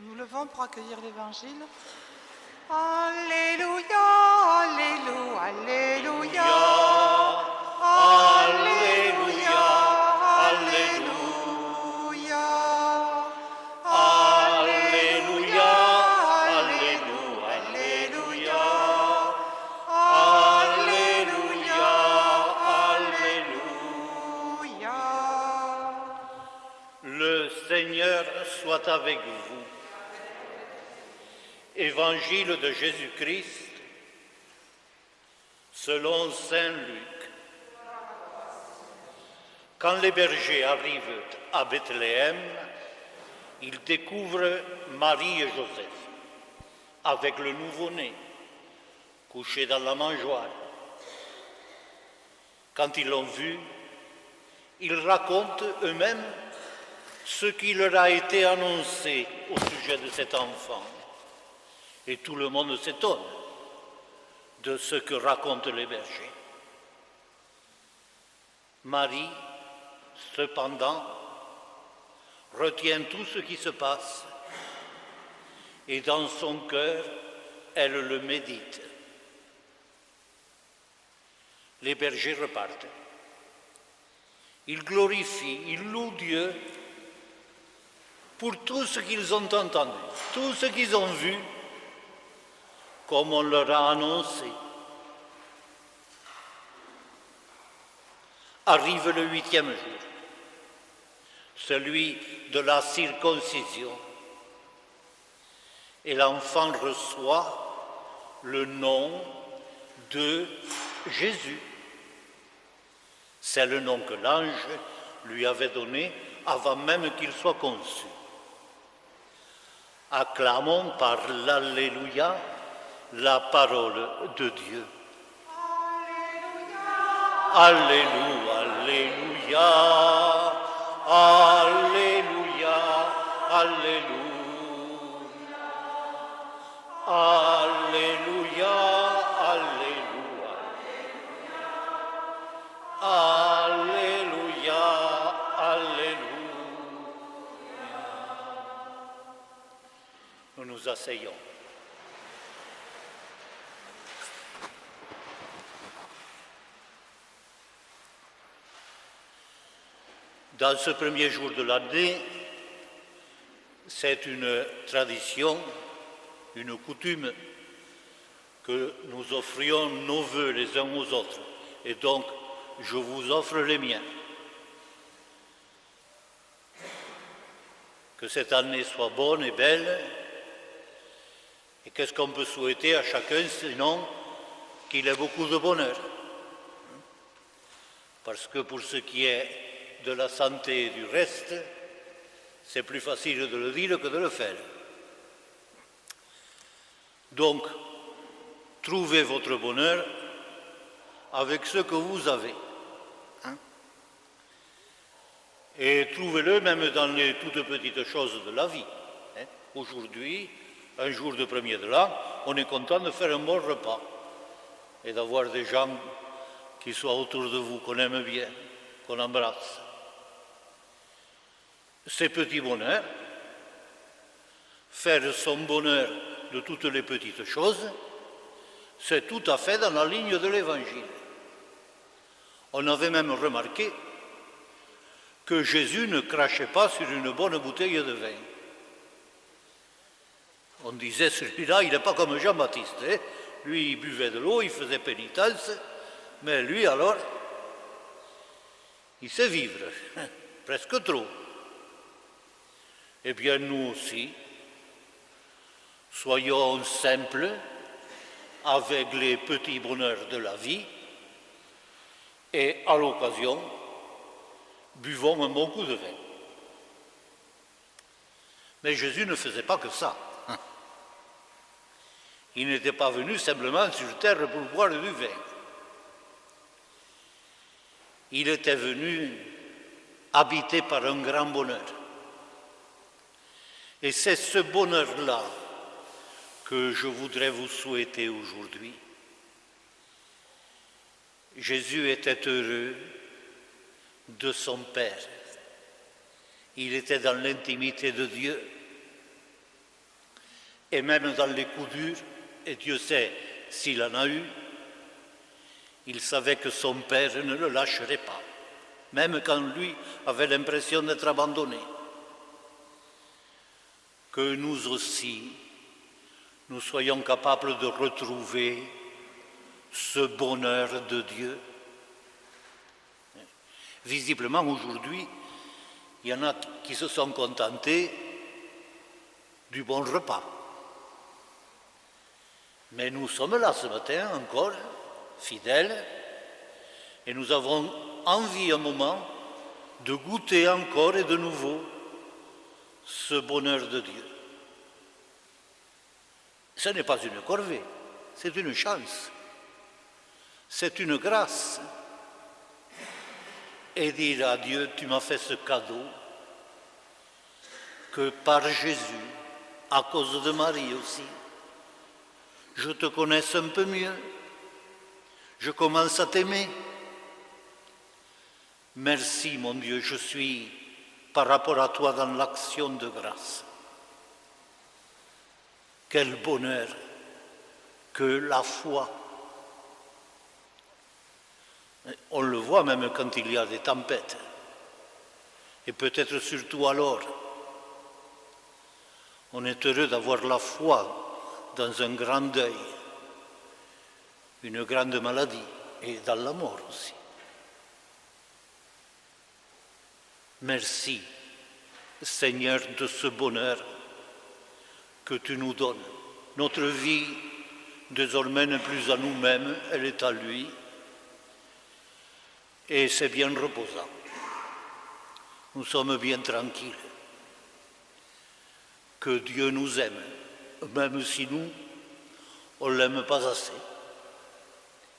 Nous levons pour accueillir l'Évangile. Alléluia, Alléluia, Alléluia, Alléluia, Alléluia, Alléluia, Alléluia, Alléluia, Alléluia. Le Seigneur soit avec vous. Évangile de Jésus-Christ selon saint Luc. Quand les bergers arrivent à Bethléem, ils découvrent Marie et Joseph avec le nouveau-né, couché dans la mangeoire. Quand ils l'ont vu, ils racontent eux-mêmes ce qui leur a été annoncé au sujet de cet enfant. Et tout le monde s'étonne de ce que racontent les bergers. Marie, cependant, retient tout ce qui se passe et dans son cœur, elle le médite. Les bergers repartent. Ils glorifient, ils louent Dieu pour tout ce qu'ils ont entendu, tout ce qu'ils ont vu, comme on leur a annoncé. Arrive le 8e jour, celui de la circoncision, et l'enfant reçoit le nom de Jésus. C'est le nom que l'ange lui avait donné avant même qu'il soit conçu. Acclamons par l'Alléluia la parole de Dieu. Alléluia, Alléluia, Alléluia, Alléluia, Alléluia, Alléluia, Alléluia, Alléluia. Nous nous asseyons. Dans ce premier jour de l'année, c'est une tradition, une coutume que nous offrions nos vœux les uns aux autres. Et donc, je vous offre les miens. Que cette année soit bonne et belle. Et qu'est-ce qu'on peut souhaiter à chacun, sinon qu'il ait beaucoup de bonheur. Parce que pour ce qui est de la santé et du reste, c'est plus facile de le dire que de le faire. Donc, trouvez votre bonheur avec ce que vous avez. Et trouvez-le même dans les toutes petites choses de la vie. Aujourd'hui, un jour de premier de l'an, on est content de faire un bon repas et d'avoir des gens qui soient autour de vous, qu'on aime bien, qu'on embrasse. Ces petits bonheurs, faire son bonheur de toutes les petites choses, c'est tout à fait dans la ligne de l'Évangile. On avait même remarqué que Jésus ne crachait pas sur une bonne bouteille de vin. On disait, celui-là, il n'est pas comme Jean-Baptiste. Lui, il buvait de l'eau, il faisait pénitence, mais lui, alors, il sait vivre, presque trop. Eh bien, nous aussi, soyons simples avec les petits bonheurs de la vie et, à l'occasion, buvons un bon coup de vin. Mais Jésus ne faisait pas que ça. Il n'était pas venu simplement sur terre pour boire du vin. Il était venu habité par un grand bonheur. Et c'est ce bonheur-là que je voudrais vous souhaiter aujourd'hui. Jésus était heureux de son Père. Il était dans l'intimité de Dieu. Et même dans les coups durs, et Dieu sait s'il en a eu, il savait que son père ne le lâcherait pas, même quand lui avait l'impression d'être abandonné. Que nous aussi, nous soyons capables de retrouver ce bonheur de Dieu. Visiblement, aujourd'hui, il y en a qui se sont contentés du bon repas. Mais nous sommes là ce matin encore, fidèles, et nous avons envie un moment de goûter encore et de nouveau ce bonheur de Dieu. Ce n'est pas une corvée, c'est une chance, c'est une grâce. Et dire à Dieu, tu m'as fait ce cadeau, que par Jésus, à cause de Marie aussi, je te connaisse un peu mieux, je commence à t'aimer. Merci mon Dieu, je suis par rapport à toi dans l'action de grâce. Quel bonheur que la foi. On le voit même quand il y a des tempêtes, et peut-être surtout alors. On est heureux d'avoir la foi dans un grand deuil, une grande maladie et dans la mort aussi. Merci, Seigneur, de ce bonheur que tu nous donnes. Notre vie, désormais, n'est plus à nous-mêmes, elle est à lui. Et c'est bien reposant. Nous sommes bien tranquilles. Que Dieu nous aime, même si nous, on ne l'aime pas assez.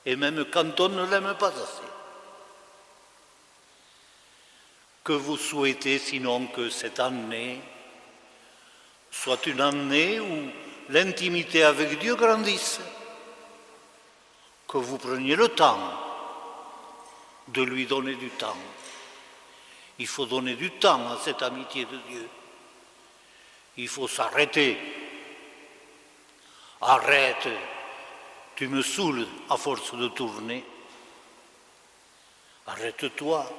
Et même quand on ne l'aime pas assez. Que vous souhaitez sinon que cette année soit une année où l'intimité avec Dieu grandisse. Que vous preniez le temps de lui donner du temps. Il faut donner du temps à cette amitié de Dieu. Il faut s'arrêter. Arrête, tu me saoules à force de tourner. Arrête-toi,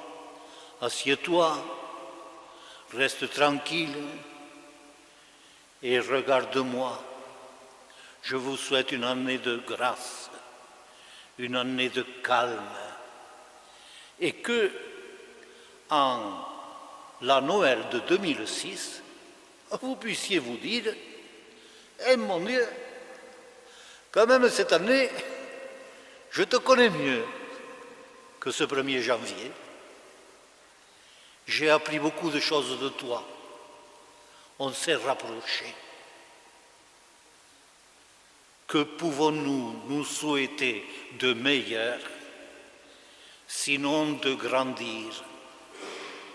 assieds-toi, reste tranquille et regarde-moi. Je vous souhaite une année de grâce, une année de calme, et que, en la Noël de 2006, vous puissiez vous dire, eh mon Dieu, quand même cette année, je te connais mieux que ce 1er janvier. J'ai appris beaucoup de choses de toi. On s'est rapprochés. Que pouvons-nous nous souhaiter de meilleur, sinon de grandir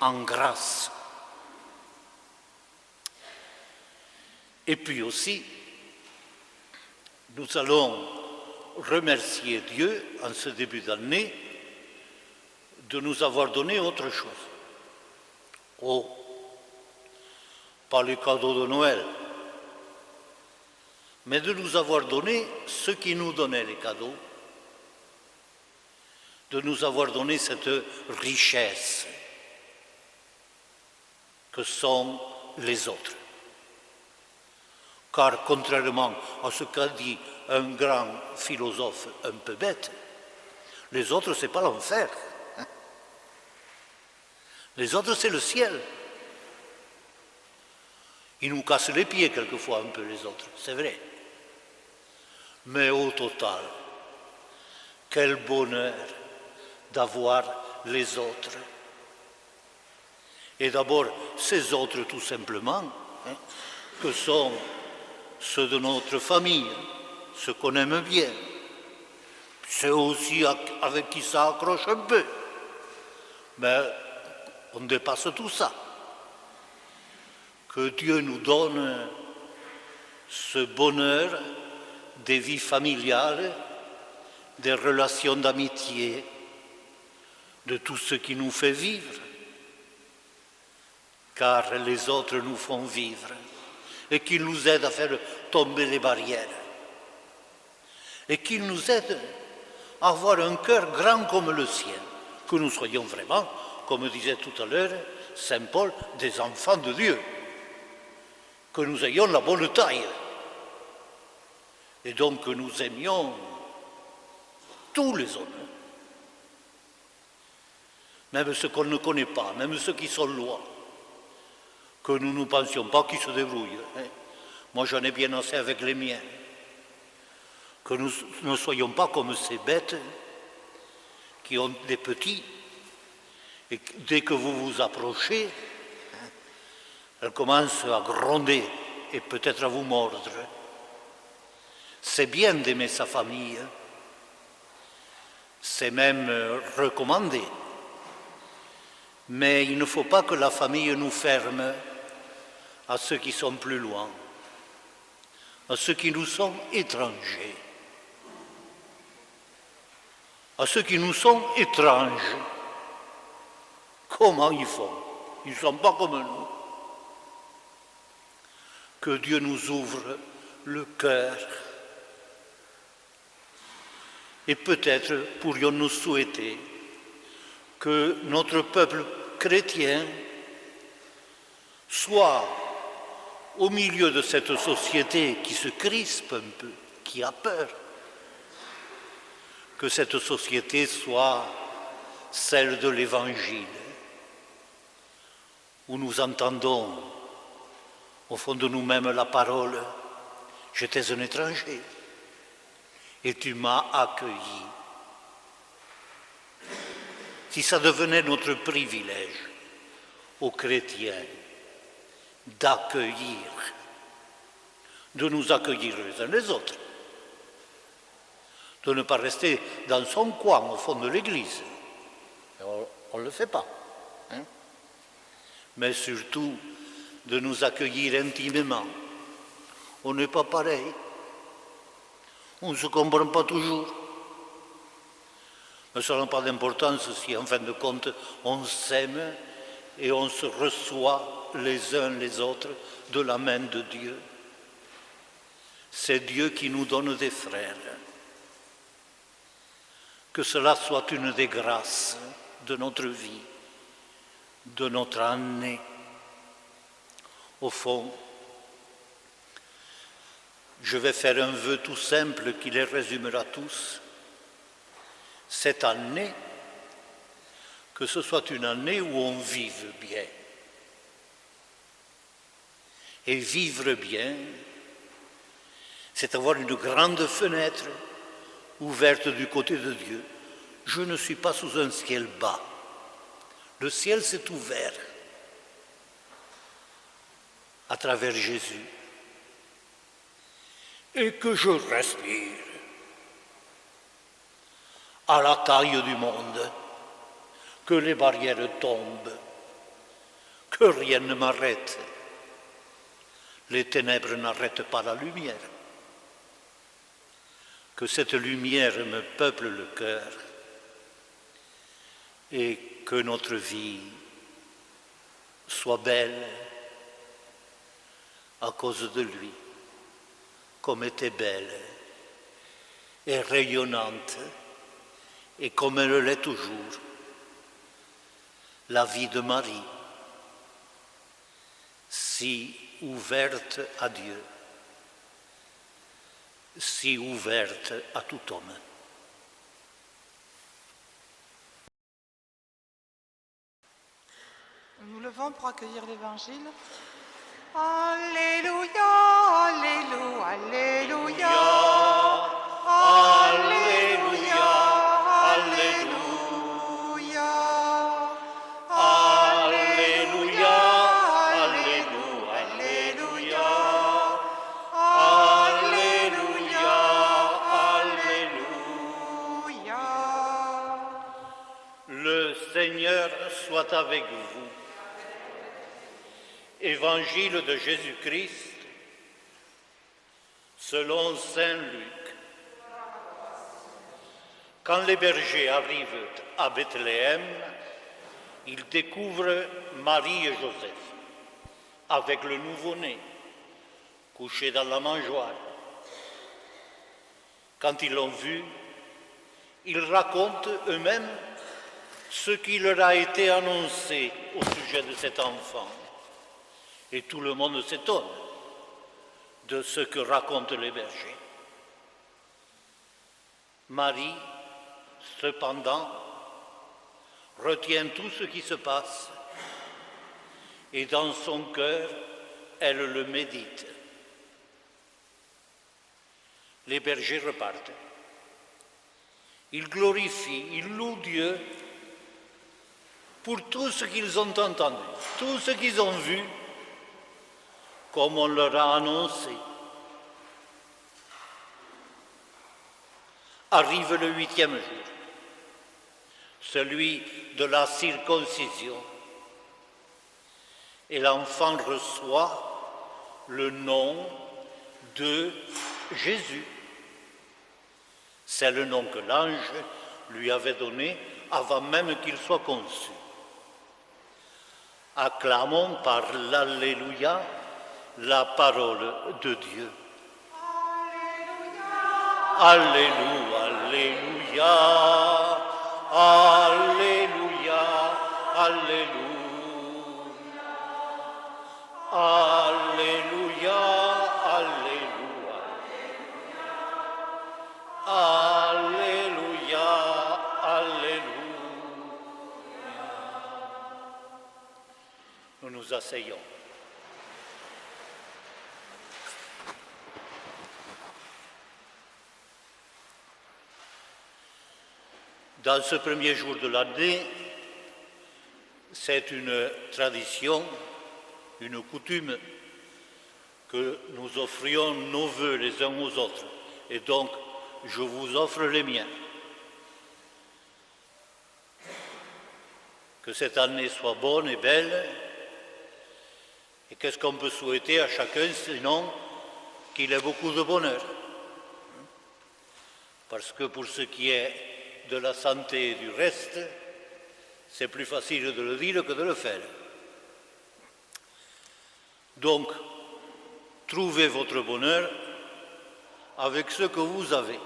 en grâce? Et puis aussi, nous allons remercier Dieu en ce début d'année de nous avoir donné autre chose. Oh, pas les cadeaux de Noël, mais de nous avoir donné ce qui nous donnait les cadeaux, de nous avoir donné cette richesse que sont les autres. Car contrairement à ce qu'a dit un grand philosophe un peu bête, les autres, ce n'est pas l'enfer. Les autres, c'est le ciel. Ils nous cassent les pieds quelquefois un peu, les autres, c'est vrai. Mais au total, quel bonheur d'avoir les autres. Et d'abord, ces autres, tout simplement, que sont ceux de notre famille, ceux qu'on aime bien, ceux aussi avec qui ça accroche un peu. Mais on dépasse tout ça. Que Dieu nous donne ce bonheur des vies familiales, des relations d'amitié, de tout ce qui nous fait vivre, car les autres nous font vivre. et qu'il nous aide à faire tomber les barrières et qu'il nous aide à avoir un cœur grand comme le sien, que nous soyons vraiment, comme disait tout à l'heure Saint Paul, des enfants de Dieu, que nous ayons la bonne taille et donc que nous aimions tous les hommes, même ceux qu'on ne connaît pas, même ceux qui sont loin, que nous ne pensions pas qu'ils se débrouillent. Moi j'en ai bien assez avec les miens. Que nous ne soyons pas comme ces bêtes qui ont des petits et dès que vous vous approchez, elles commencent à gronder et peut-être à vous mordre. C'est bien d'aimer sa famille, c'est même recommandé. Mais il ne faut pas que la famille nous ferme à ceux qui sont plus loin, à ceux qui nous sont étrangers. À ceux qui nous sont étranges. Comment ils font? Ils ne sont pas comme nous. Que Dieu nous ouvre le cœur. Et peut-être pourrions-nous souhaiter que notre peuple chrétien soit au milieu de cette société qui se crispe un peu, qui a peur, que cette société soit celle de l'Évangile, où nous entendons au fond de nous-mêmes la parole « J'étais un étranger et tu m'as accueilli ». Si ça devenait notre privilège aux chrétiens d'accueillir, de nous accueillir les uns les autres, de ne pas rester dans son coin au fond de l'église. On ne le fait pas. Mais surtout de nous accueillir intimement. On n'est pas pareil. On ne se comprend pas toujours. Mais ça n'a pas d'importance si en fin de compte on s'aime et on se reçoit les uns les autres de la main de Dieu. C'est Dieu qui nous donne des frères. Que cela soit une des grâces de notre vie, de notre année. Au fond, je vais faire un vœu tout simple qui les résumera tous. Cette année, que ce soit une année où on vive bien. Et vivre bien, c'est avoir une grande fenêtre ouverte du côté de Dieu. Je ne suis pas sous un ciel bas. Le ciel s'est ouvert à travers Jésus. Et que je respire à la taille du monde, que les barrières tombent, que rien ne m'arrête. Les ténèbres n'arrêtent pas la lumière. Que cette lumière me peuple le cœur et que notre vie soit belle à cause de lui, comme était belle et rayonnante et comme elle l'est toujours, la vie de Marie, si ouverte à Dieu, si ouverte à tout homme. Nous levons pour accueillir l'Évangile. Alléluia, Alléluia, Alléluia, Alléluia, Alléluia, Alléluia, Alléluia, Alléluia, Alléluia. Le Seigneur soit avec vous. Évangile de Jésus-Christ selon saint Luc. Quand les bergers arrivent à Bethléem, ils découvrent Marie et Joseph avec le nouveau-né couchés dans la mangeoire. Quand ils l'ont vu, ils racontent eux-mêmes ce qui leur a été annoncé au sujet de cet enfant. Et tout le monde s'étonne de ce que racontent les bergers. Marie, cependant, retient tout ce qui se passe et dans son cœur, elle le médite. Les bergers repartent. Ils glorifient, ils louent Dieu pour tout ce qu'ils ont entendu, tout ce qu'ils ont vu, comme on leur a annoncé. Arrive le 8e jour, celui de la circoncision, et l'enfant reçoit le nom de Jésus. C'est le nom que l'ange lui avait donné avant même qu'il soit conçu. Acclamons par l'Alléluia la parole de Dieu. Alléluia, Alléluia, Alléluia, Alléluia, Alléluia, Alléluia, Alléluia, Alléluia. Nous nous asseyons. Dans ce premier jour de l'année, c'est une tradition, une coutume que nous offrions nos vœux les uns aux autres. Et donc, je vous offre les miens. Que cette année soit bonne et belle. Et qu'est-ce qu'on peut souhaiter à chacun, sinon qu'il ait beaucoup de bonheur. Parce que pour ce qui est de la santé et du reste, c'est plus facile de le dire que de le faire. Donc, trouvez votre bonheur avec ce que vous avez.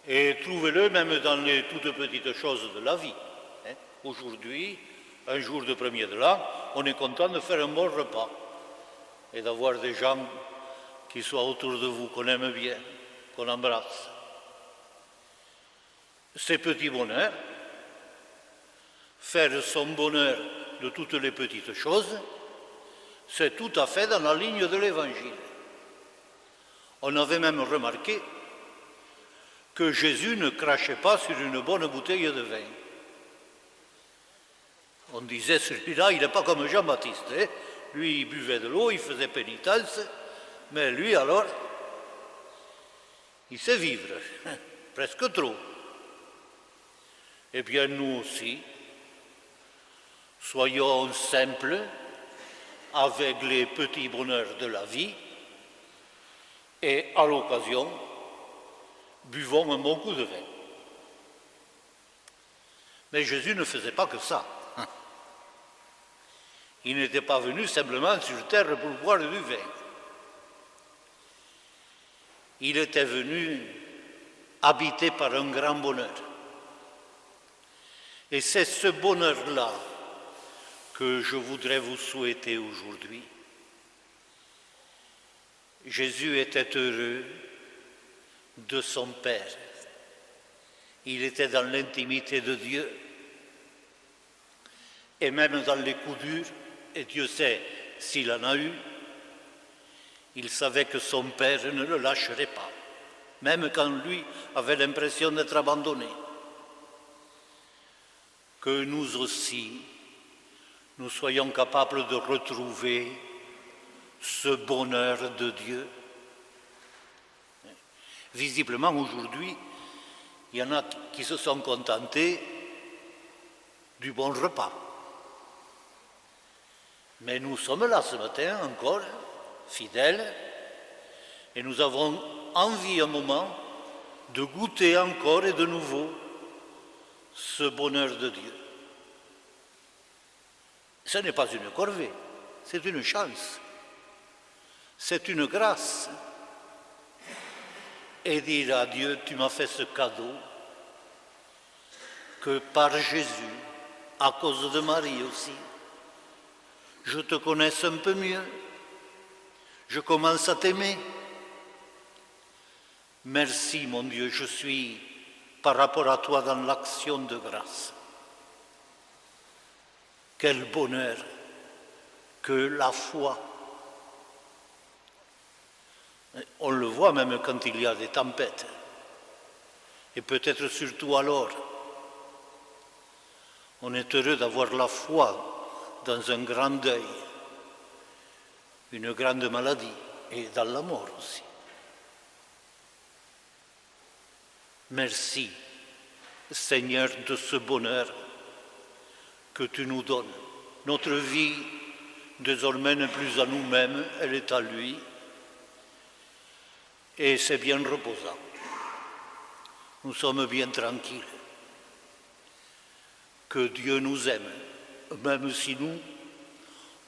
Et trouvez-le même dans les toutes petites choses de la vie. Aujourd'hui, un jour de premier de l'an, on est content de faire un bon repas et d'avoir des gens qui soient autour de vous, qu'on aime bien, qu'on embrasse. Ces petits bonheurs, faire son bonheur de toutes les petites choses, c'est tout à fait dans la ligne de l'Évangile. On avait même remarqué que Jésus ne crachait pas sur une bonne bouteille de vin. On disait, celui-là, il n'est pas comme Jean-Baptiste. Lui, il buvait de l'eau, il faisait pénitence, mais lui, alors, il sait vivre, presque trop. Eh bien, nous aussi, soyons simples avec les petits bonheurs de la vie et, à l'occasion, buvons un bon coup de vin. Mais Jésus ne faisait pas que ça. Il n'était pas venu simplement sur terre pour boire du vin. Il était venu habité par un grand bonheur. Et c'est ce bonheur-là que je voudrais vous souhaiter aujourd'hui. Jésus était heureux de son Père. Il était dans l'intimité de Dieu. Et même dans les coups durs, et Dieu sait s'il en a eu, il savait que son Père ne le lâcherait pas, même quand lui avait l'impression d'être abandonné. Que nous aussi, nous soyons capables de retrouver ce bonheur de Dieu. Visiblement, aujourd'hui, il y en a qui se sont contentés du bon repas. Mais nous sommes là ce matin encore, fidèles, et nous avons envie un moment de goûter encore et de nouveau ce bonheur de Dieu. Ce n'est pas une corvée, c'est une chance, c'est une grâce. Et dire à Dieu, tu m'as fait ce cadeau, que par Jésus, à cause de Marie aussi, je te connaisse un peu mieux, je commence à t'aimer. Merci mon Dieu, je suis par rapport à toi dans l'action de grâce. Quel bonheur que la foi. On le voit même quand il y a des tempêtes. Et peut-être surtout alors. On est heureux d'avoir la foi dans un grand deuil, une grande maladie et dans la mort aussi. Merci, Seigneur, de ce bonheur que tu nous donnes. Notre vie, désormais, n'est plus à nous-mêmes, elle est à lui. Et c'est bien reposant. Nous sommes bien tranquilles. Que Dieu nous aime, même si nous,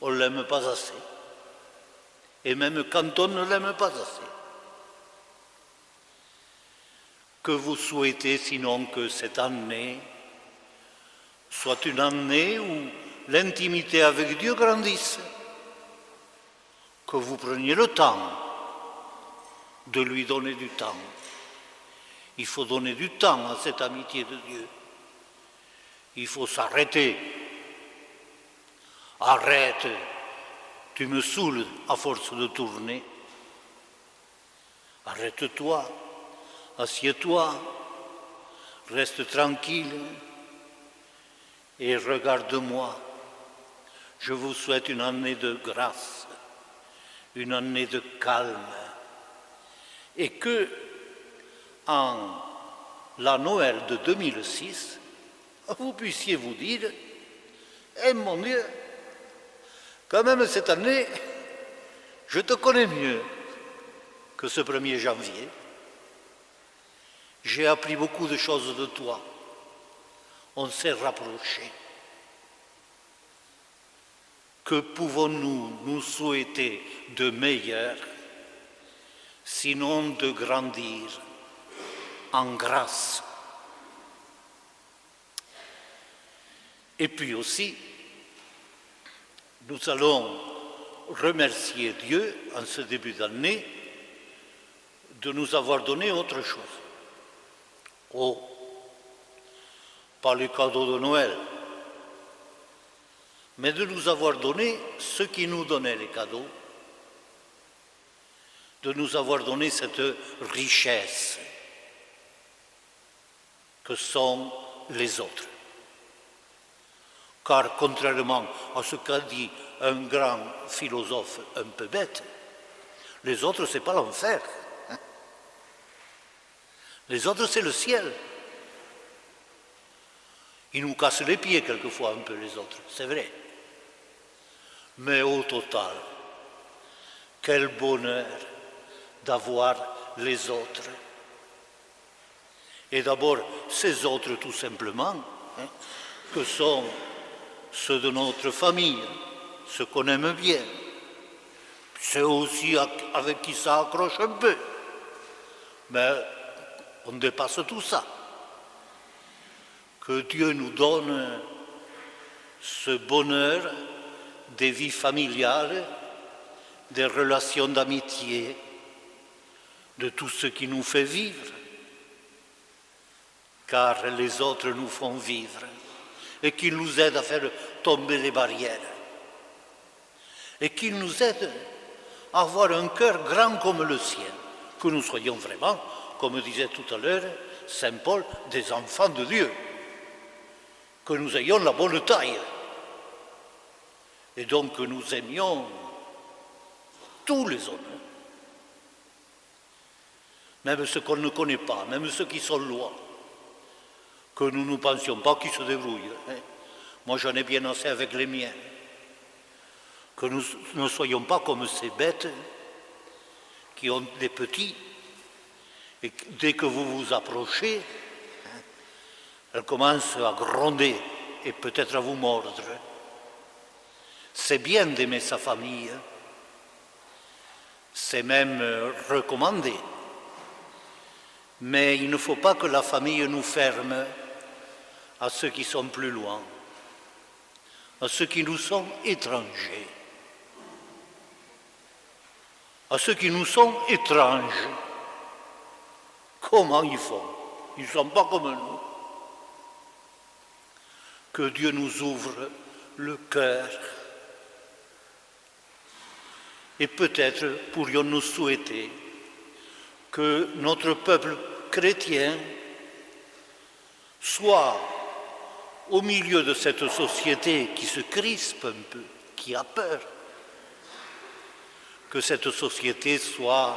on ne l'aime pas assez. Et même quand on ne l'aime pas assez. Que vous souhaitez sinon que cette année soit une année où l'intimité avec Dieu grandisse, que vous preniez le temps de lui donner du temps. Il faut donner du temps à cette amitié de Dieu. Il faut s'arrêter. Arrête, tu me saoules à force de tourner. Arrête-toi, assieds-toi, reste tranquille et regarde-moi. Je vous souhaite une année de grâce, une année de calme, et que, en la Noël de 2006, vous puissiez vous dire, eh mon Dieu, quand même cette année, je te connais mieux que ce 1er janvier. J'ai appris beaucoup de choses de toi. On s'est rapprochés. Que pouvons-nous nous souhaiter de meilleur, sinon de grandir en grâce? Et puis aussi, nous allons remercier Dieu en ce début d'année de nous avoir donné autre chose. Oh, pas le cadeau de Noël, mais de nous avoir donné ce qui nous donnait les cadeaux, de nous avoir donné cette richesse que sont les autres. Car contrairement à ce qu'a dit un grand philosophe un peu bête, les autres, ce n'est pas l'enfer. Hein. Les autres, c'est le ciel. Ils nous cassent les pieds quelquefois un peu, les autres, c'est vrai. Mais au total, quel bonheur d'avoir les autres. Et d'abord, ces autres, tout simplement, hein, que sont ceux de notre famille, ceux qu'on aime bien, ceux aussi avec qui ça accroche un peu. Mais on dépasse tout ça. Que Dieu nous donne ce bonheur des vies familiales, des relations d'amitié, de tout ce qui nous fait vivre, car les autres nous font vivre et qu'ils nous aident à faire tomber les barrières et qu'ils nous aident à avoir un cœur grand comme le sien, que nous soyons vraiment, comme disait tout à l'heure Saint Paul, des enfants de Dieu, que nous ayons la bonne taille et donc que nous aimions tous les hommes, même ceux qu'on ne connaît pas, même ceux qui sont loin, que nous ne pensions pas qu'ils se débrouillent. Hein. Moi j'en ai bien assez avec les miens. Que nous ne soyons pas comme ces bêtes qui ont des petits et dès que vous vous approchez, hein, elles commencent à gronder et peut-être à vous mordre. C'est bien d'aimer sa famille, c'est même recommandé. Mais il ne faut pas que la famille nous ferme à ceux qui sont plus loin, à ceux qui nous sont étrangers. À ceux qui nous sont étranges. Comment ils font? Ils ne sont pas comme nous. Que Dieu nous ouvre le cœur. Et peut-être pourrions-nous souhaiter que notre peuple chrétien soit au milieu de cette société qui se crispe un peu, qui a peur, que cette société soit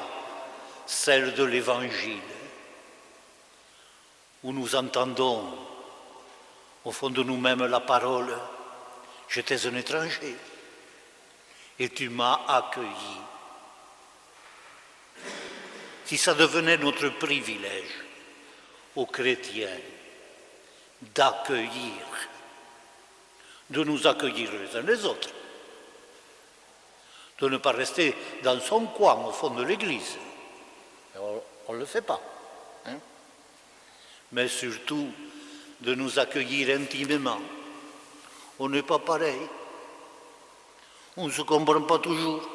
celle de l'Évangile, où nous entendons au fond de nous-mêmes la parole « J'étais un étranger et tu m'as accueilli ». Si ça devenait notre privilège aux chrétiens d'accueillir, de nous accueillir les uns les autres, de ne pas rester dans son coin au fond de l'Église. On ne le fait pas. Hein? Mais surtout de nous accueillir intimement. On n'est pas pareil. On ne se comprend pas toujours.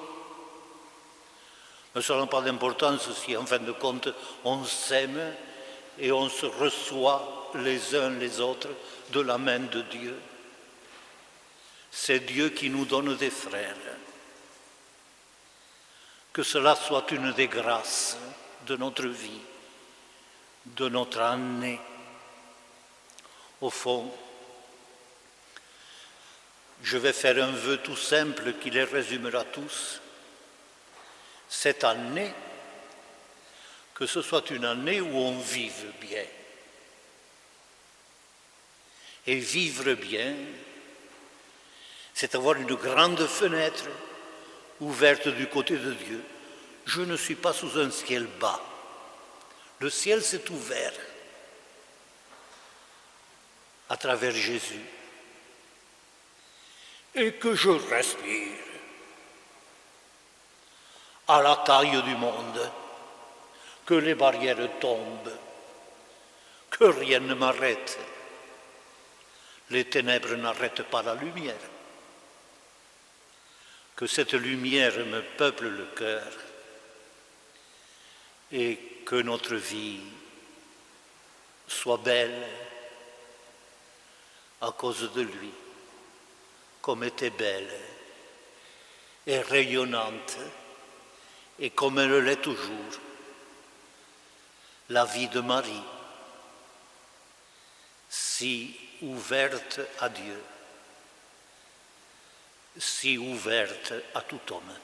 Mais ça n'a pas d'importance si en fin de compte on s'aime et on se reçoit les uns les autres de la main de Dieu. C'est Dieu qui nous donne des frères. Que cela soit une des grâces de notre vie, de notre année. Au fond, je vais faire un vœu tout simple qui les résumera tous. Cette année, que ce soit une année où on vive bien. Et vivre bien, c'est avoir une grande fenêtre ouverte du côté de Dieu. Je ne suis pas sous un ciel bas. Le ciel s'est ouvert à travers Jésus. Et que je respire à la taille du monde, que les barrières tombent, que rien ne m'arrête. Les ténèbres n'arrêtent pas la lumière. Que cette lumière me peuple le cœur et que notre vie soit belle à cause de lui, comme était belle et rayonnante et comme elle l'est toujours, la vie de Marie, si ouverte à Dieu, si ouverte à tout homme.